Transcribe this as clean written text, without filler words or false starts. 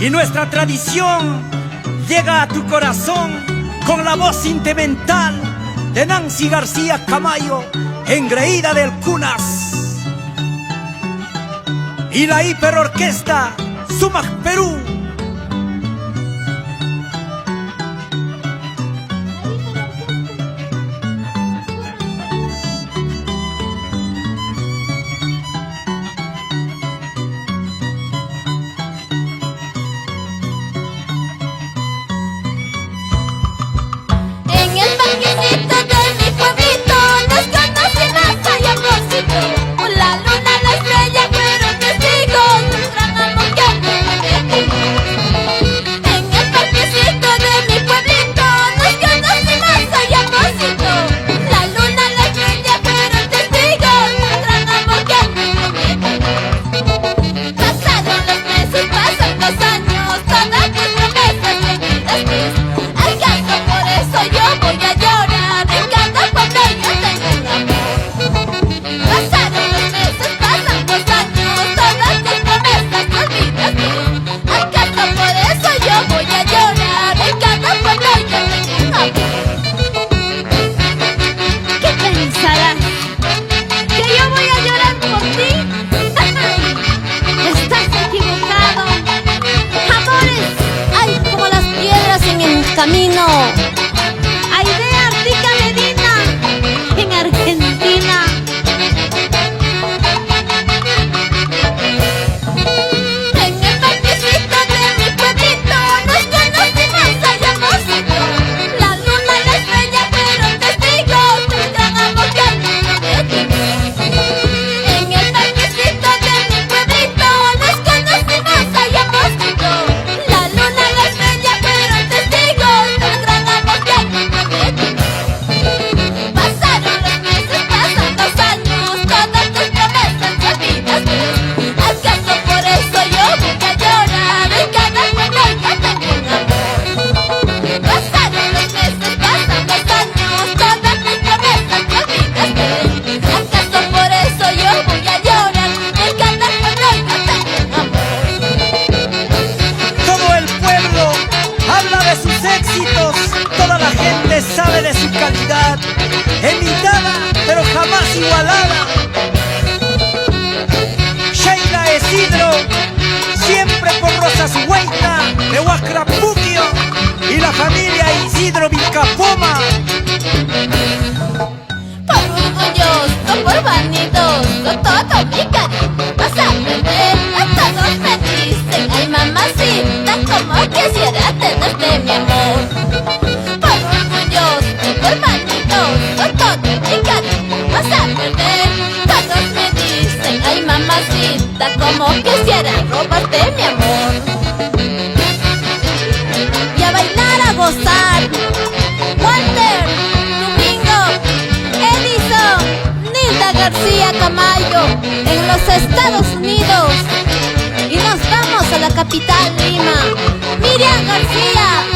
y nuestra tradición llega a tu corazón con la voz sentimental de Nancy García Camayo, engreída del Cunas, y la hiperorquesta Sumac Perú. En el parquecito de mi pueblito nos conocimos allá amorcito. La luna, la estrella fueron testigos del gran amor que tuvimos. En el parquecito de mi pueblito nos conocimos allá amorcito. La luna, la estrella fueron testigos del gran amor que tuvimos. Pasaron los meses, pasan los años, todas tus promesas seguidas al caso, por eso yo voy a llorar. En cada pueblo yo tengo un amor. Pasaron los meses, pasan los años, todas tus promesas te olvidaste. Al caso, por eso yo voy a llorar. En cada pueblo yo tengo un amor. ¿Qué pensarás? ¿Que yo voy a llorar por ti? Estás equivocado. Amores hay como las piedras en el camino. Aidea Rica Medina en Argentina. En el parquecito de mi pueblito nos conocimos allá amorcito. La luna y la estrella fueron testigos del gran amor que tuvimos. En el parquecito de mi pueblito nos conocimos allá amorcito. La luna y la estrella fueron testigos del gran amor que tuvimos. Pasaron los meses, pasan los años, todas tus promesas te olvidaste. Al caso, por eso yo voy a llorar. En cada pueblo yo tengo un amor. Pasaron los meses, pasan los años, todas tus promesas te olvidaste. Al caso, por eso yo voy a llorar. En cada pueblo yo tengo un amor. Todo el pueblo habla de sus éxitos, toda la gente sabe de su calidad, imitada pero jamás igualada. Sheila Isidro, siempre por Rosas Huayna, de Huacrapuquio, y la familia Isidro Vilcapoma. Por orgulloso, por vanidoso, todo mi cariño vas a perder. A todos me dicen, ay mamacita, como quisiera tenerte mi amor. Por orgulloso, por vanidoso, todo mi cariño vas a perder. Todos me dicen, ay mamacita, como quisiera robarte mi amor. Y a bailar, a gozar. Walter, Domingo, Edison, Nilda García Camayo en los Estados Unidos. Y nos vamos a la capital Lima. Miriam García.